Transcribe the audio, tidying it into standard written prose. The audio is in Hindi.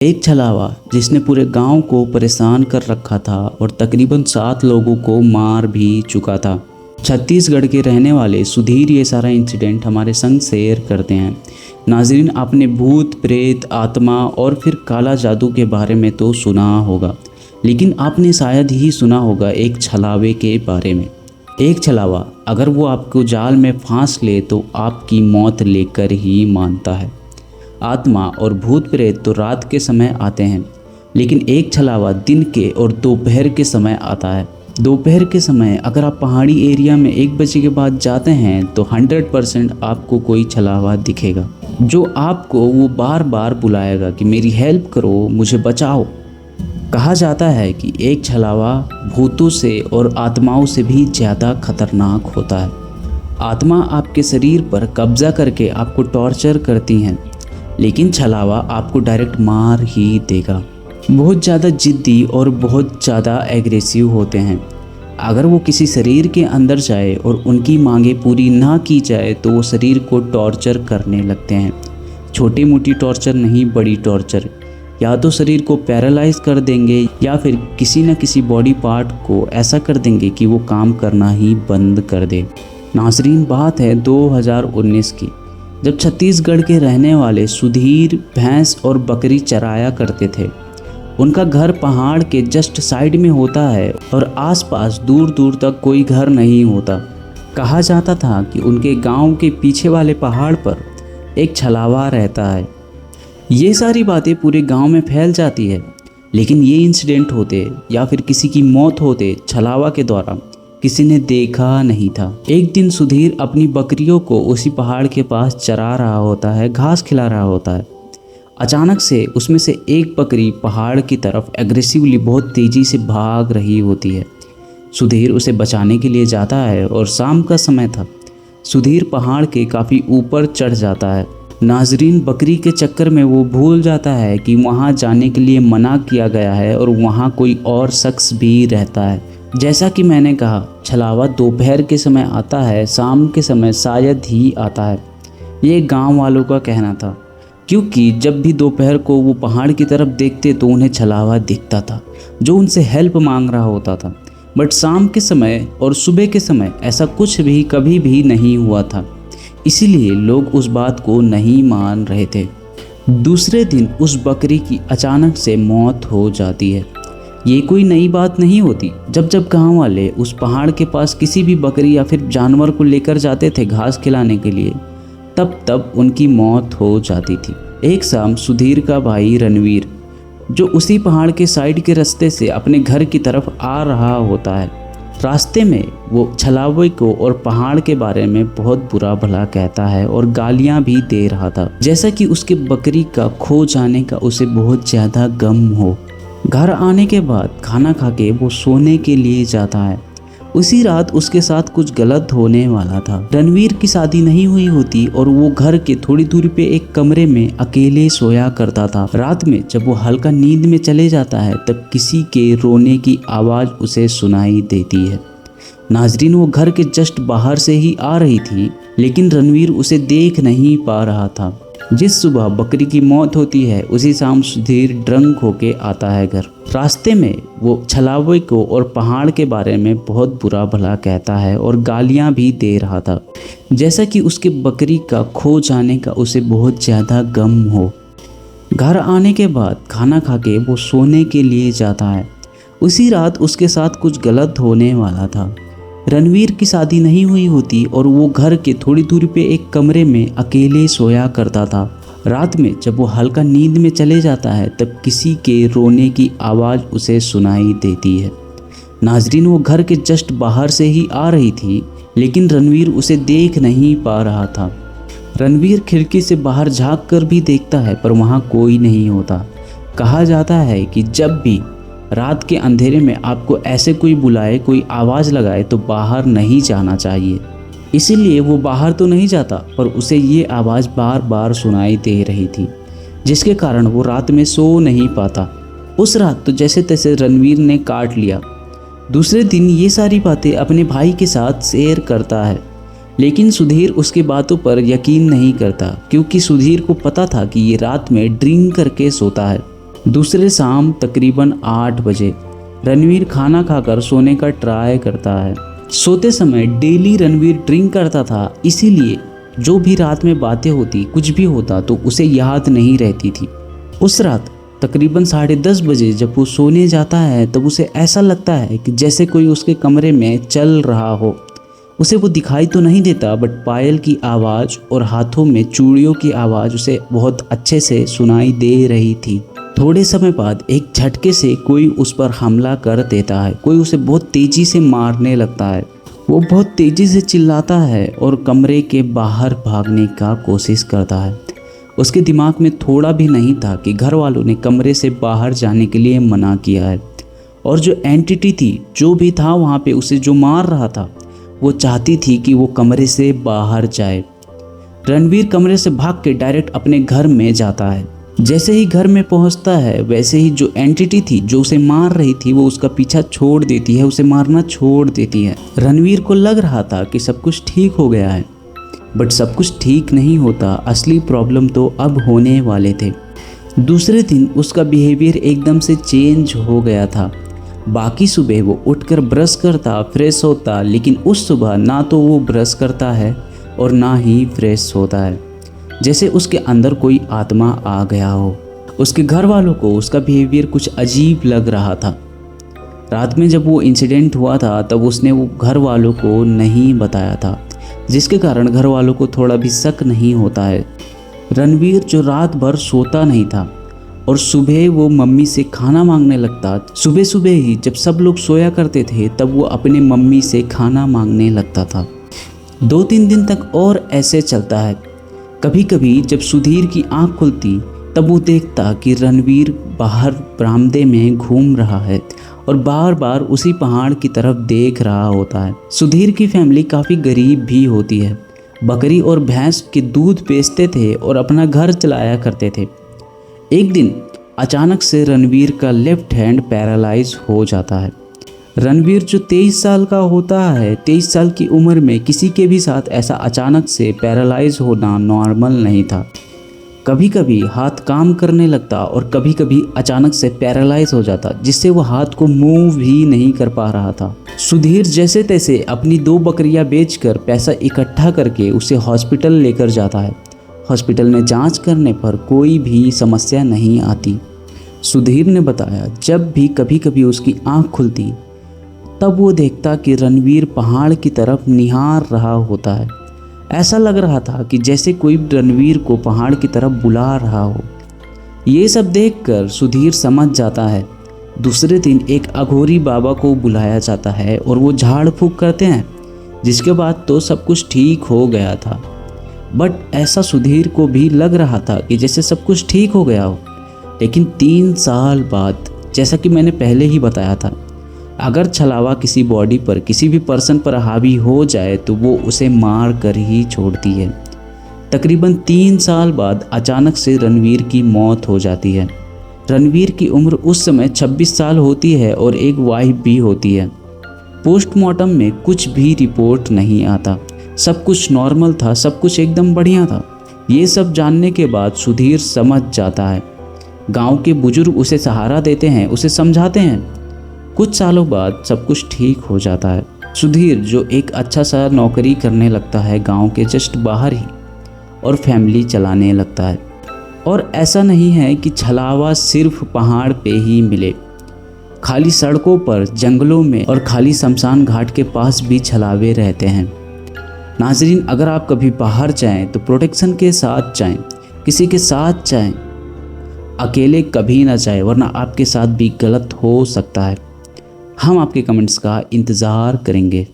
एक छलावा जिसने पूरे गांव को परेशान कर रखा था और तकरीबन 7 लोगों को मार भी चुका था। छत्तीसगढ़ के रहने वाले सुधीर ये सारा इंसिडेंट हमारे संग शेयर करते हैं। नाजरीन, आपने भूत प्रेत आत्मा और फिर काला जादू के बारे में तो सुना होगा, लेकिन आपने शायद ही सुना होगा एक छलावे के बारे में। एक छलावा अगर वो आपको जाल में फांस ले तो आपकी मौत लेकर ही मानता है। आत्मा और भूत प्रेत तो रात के समय आते हैं, लेकिन एक छलावा दिन के और दोपहर के समय आता है। दोपहर के समय अगर आप पहाड़ी एरिया में 1 बजे के बाद जाते हैं तो 100% आपको कोई छलावा दिखेगा, जो आपको वो बार बार बुलाएगा कि मेरी हेल्प करो, मुझे बचाओ। कहा जाता है कि एक छलावा भूतों से और आत्माओं से भी ज़्यादा खतरनाक होता है। आत्मा आपके शरीर पर कब्जा करके आपको टॉर्चर करती हैं, लेकिन छलावा आपको डायरेक्ट मार ही देगा। बहुत ज़्यादा जिद्दी और बहुत ज़्यादा एग्रेसिव होते हैं। अगर वो किसी शरीर के अंदर जाए और उनकी मांगें पूरी ना की जाए तो वो शरीर को टॉर्चर करने लगते हैं। छोटी मोटी टॉर्चर नहीं, बड़ी टॉर्चर। या तो शरीर को पैरालाइज कर देंगे या फिर किसी न किसी बॉडी पार्ट को ऐसा कर देंगे कि वो काम करना ही बंद कर दे। नाज़रीन, बात है 2019 की, जब छत्तीसगढ़ के रहने वाले सुधीर भैंस और बकरी चराया करते थे। उनका घर पहाड़ के जस्ट साइड में होता है और आसपास दूर दूर तक कोई घर नहीं होता। कहा जाता था कि उनके गांव के पीछे वाले पहाड़ पर एक छलावा रहता है। ये सारी बातें पूरे गांव में फैल जाती है, लेकिन ये इंसिडेंट होते या फिर किसी की मौत होते छलावा के द्वारा किसी ने देखा नहीं था। एक दिन सुधीर अपनी बकरियों को उसी पहाड़ के पास चरा रहा होता है, घास खिला रहा होता है। अचानक से उसमें से एक बकरी पहाड़ की तरफ एग्रेसिवली बहुत तेज़ी से भाग रही होती है। सुधीर उसे बचाने के लिए जाता है और शाम का समय था। सुधीर पहाड़ के काफ़ी ऊपर चढ़ जाता है। नाजरीन, बकरी के चक्कर में वो भूल जाता है कि वहाँ जाने के लिए मना किया गया है और वहाँ कोई और शख्स भी रहता है। जैसा कि मैंने कहा, छलावा दोपहर के समय आता है, शाम के समय शायद ही आता है। ये गांव वालों का कहना था, क्योंकि जब भी दोपहर को वो पहाड़ की तरफ देखते तो उन्हें छलावा दिखता था जो उनसे हेल्प मांग रहा होता था। बट शाम के समय और सुबह के समय ऐसा कुछ भी कभी भी नहीं हुआ था, इसीलिए लोग उस बात को नहीं मान रहे थे। दूसरे दिन उस बकरी की अचानक से मौत हो जाती है। ये कोई नई बात नहीं होती। जब जब गांव वाले उस पहाड़ के पास किसी भी बकरी या फिर जानवर को लेकर जाते थे घास खिलाने के लिए, तब तब उनकी मौत हो जाती थी। एक शाम सुधीर का भाई रणवीर, जो उसी पहाड़ के साइड के रास्ते से अपने घर की तरफ आ रहा होता है, रास्ते में वो छलावे को और पहाड़ के बारे में बहुत बुरा भला कहता है और गालियां भी दे रहा था, जैसा कि उसके बकरी का खो जाने का उसे बहुत ज़्यादा गम हो। घर आने के बाद खाना खा के वो सोने के लिए जाता है। उसी रात उसके साथ कुछ गलत होने वाला था। रणवीर की शादी नहीं हुई होती और वो घर के थोड़ी दूरी पे एक कमरे में अकेले सोया करता था। रात में जब वो हल्का नींद में चले जाता है तब किसी के रोने की आवाज़ उसे सुनाई देती है। नाजरीन, वो घर के जस्ट बाहर से ही आ रही थी, लेकिन रणवीर उसे देख नहीं पा रहा था। जिस सुबह बकरी की मौत होती है उसी शाम सुधीर ड्रंक होके आता है घर। रास्ते में वो छलावे को और पहाड़ के बारे में बहुत बुरा भला कहता है और गालियां भी दे रहा था, जैसा कि उसके बकरी का खो जाने का उसे बहुत ज़्यादा गम हो। घर आने के बाद खाना खा के वो सोने के लिए जाता है। उसी रात उसके साथ कुछ गलत होने वाला था। रणवीर की शादी नहीं हुई होती और वो घर के थोड़ी दूरी पे एक कमरे में अकेले सोया करता था। रात में जब वो हल्का नींद में चले जाता है तब किसी के रोने की आवाज़ उसे सुनाई देती है। नाजरीन, वो घर के जस्ट बाहर से ही आ रही थी, लेकिन रणवीर उसे देख नहीं पा रहा था। रणवीर खिड़की से बाहर झांक कर भी देखता है पर वहाँ कोई नहीं होता। कहा जाता है कि जब भी रात के अंधेरे में आपको ऐसे कोई बुलाए, कोई आवाज़ लगाए तो बाहर नहीं जाना चाहिए। इसीलिए वो बाहर तो नहीं जाता, पर उसे ये आवाज़ बार बार सुनाई दे रही थी, जिसके कारण वो रात में सो नहीं पाता। उस रात तो जैसे तैसे रणवीर ने काट लिया। दूसरे दिन ये सारी बातें अपने भाई के साथ शेयर करता है, लेकिन सुधीर उसकी बातों पर यकीन नहीं करता, क्योंकि सुधीर को पता था कि ये रात में ड्रिंक करके सोता है। दूसरे शाम तकरीबन 8 बजे रणवीर खाना खाकर सोने का ट्राई करता है। सोते समय डेली रणवीर ड्रिंक करता था, इसीलिए जो भी रात में बातें होती, कुछ भी होता तो उसे याद नहीं रहती थी। उस रात तकरीबन 10:30 बजे जब वो सोने जाता है तब उसे ऐसा लगता है कि जैसे कोई उसके कमरे में चल रहा हो। उसे वो दिखाई तो नहीं देता, बट पायल की आवाज़ और हाथों में चूड़ियों की आवाज़ उसे बहुत अच्छे से सुनाई दे रही थी। थोड़े समय बाद एक झटके से कोई उस पर हमला कर देता है। कोई उसे बहुत तेज़ी से मारने लगता है। वो बहुत तेज़ी से चिल्लाता है और कमरे के बाहर भागने का कोशिश करता है। उसके दिमाग में थोड़ा भी नहीं था कि घर वालों ने कमरे से बाहर जाने के लिए मना किया है, और जो एंटिटी थी, जो भी था वहाँ पे उसे जो मार रहा था, वो चाहती थी कि वो कमरे से बाहर जाए। रणवीर कमरे से भाग के डायरेक्ट अपने घर में जाता है। जैसे ही घर में पहुंचता है वैसे ही जो एंटिटी थी जो उसे मार रही थी वो उसका पीछा छोड़ देती है, उसे मारना छोड़ देती है। रणवीर को लग रहा था कि सब कुछ ठीक हो गया है, बट सब कुछ ठीक नहीं होता। असली प्रॉब्लम तो अब होने वाले थे। दूसरे दिन उसका बिहेवियर एकदम से चेंज हो गया था। बाकी सुबह वो उठकर ब्रश करता, फ्रेश होता, लेकिन उस सुबह ना तो वो ब्रश करता है और ना ही फ्रेश होता है, जैसे उसके अंदर कोई आत्मा आ गया हो। उसके घर वालों को उसका बिहेवियर कुछ अजीब लग रहा था। रात में जब वो इंसिडेंट हुआ था तब उसने वो घर वालों को नहीं बताया था, जिसके कारण घर वालों को थोड़ा भी शक नहीं होता है। रणवीर जो रात भर सोता नहीं था और सुबह वो मम्मी से खाना मांगने लगता। सुबह सुबह ही जब सब लोग सोया करते थे तब वो अपने मम्मी से खाना मांगने लगता था। 2-3 दिन तक और ऐसे चलता है। कभी कभी जब सुधीर की आंख खुलती तब वो देखता कि रणवीर बाहर बरामदे में घूम रहा है और बार बार उसी पहाड़ की तरफ देख रहा होता है। सुधीर की फैमिली काफ़ी गरीब भी होती है। बकरी और भैंस के दूध बेचते थे और अपना घर चलाया करते थे। एक दिन अचानक से रणवीर का लेफ्ट हैंड पैरालाइज हो जाता है। रणवीर जो 23 साल का होता है, 23 साल की उम्र में किसी के भी साथ ऐसा अचानक से पैरालाइज होना नॉर्मल नहीं था। कभी कभी हाथ काम करने लगता और कभी कभी अचानक से पैरालाइज हो जाता, जिससे वो हाथ को मूव भी नहीं कर पा रहा था। सुधीर जैसे तैसे अपनी 2 बकरियां बेचकर पैसा इकट्ठा करके उसे हॉस्पिटल लेकर जाता है। हॉस्पिटल में जांच करने पर कोई भी समस्या नहीं आती। सुधीर ने बताया जब भी कभी कभी उसकी आंख खुलती तब वो देखता कि रणवीर पहाड़ की तरफ निहार रहा होता है। ऐसा लग रहा था कि जैसे कोई रणवीर को पहाड़ की तरफ बुला रहा हो। ये सब देखकर सुधीर समझ जाता है। दूसरे दिन एक अघोरी बाबा को बुलाया जाता है और वो झाड़ फूंक करते हैं, जिसके बाद तो सब कुछ ठीक हो गया था। बट ऐसा सुधीर को भी लग रहा था कि जैसे सब कुछ ठीक हो गया हो। लेकिन 3 साल बाद, जैसा कि मैंने पहले ही बताया था, अगर छलावा किसी बॉडी पर, किसी भी पर्सन पर हावी हो जाए तो वो उसे मार कर ही छोड़ती है। तकरीबन 3 साल बाद अचानक से रणवीर की मौत हो जाती है। रणवीर की उम्र उस समय 26 साल होती है और एक वाइफ भी होती है। पोस्टमार्टम में कुछ भी रिपोर्ट नहीं आता, सब कुछ नॉर्मल था, सब कुछ एकदम बढ़िया था। ये सब जानने के बाद सुधीर समझ जाता है। गांव के बुजुर्ग उसे सहारा देते हैं, उसे समझाते हैं। कुछ सालों बाद सब कुछ ठीक हो जाता है। सुधीर जो एक अच्छा सा नौकरी करने लगता है गांव के जस्ट बाहर ही, और फैमिली चलाने लगता है। और ऐसा नहीं है कि छलावा सिर्फ पहाड़ पे ही मिले, खाली सड़कों पर, जंगलों में और खाली शमशान घाट के पास भी छलावे रहते हैं। नाजरीन, अगर आप कभी बाहर जाएं तो प्रोटेक्शन के साथ जाएं, किसी के साथ जाएं, अकेले कभी ना जाएं, वरना आपके साथ भी गलत हो सकता है। हम आपके कमेंट्स का इंतज़ार करेंगे।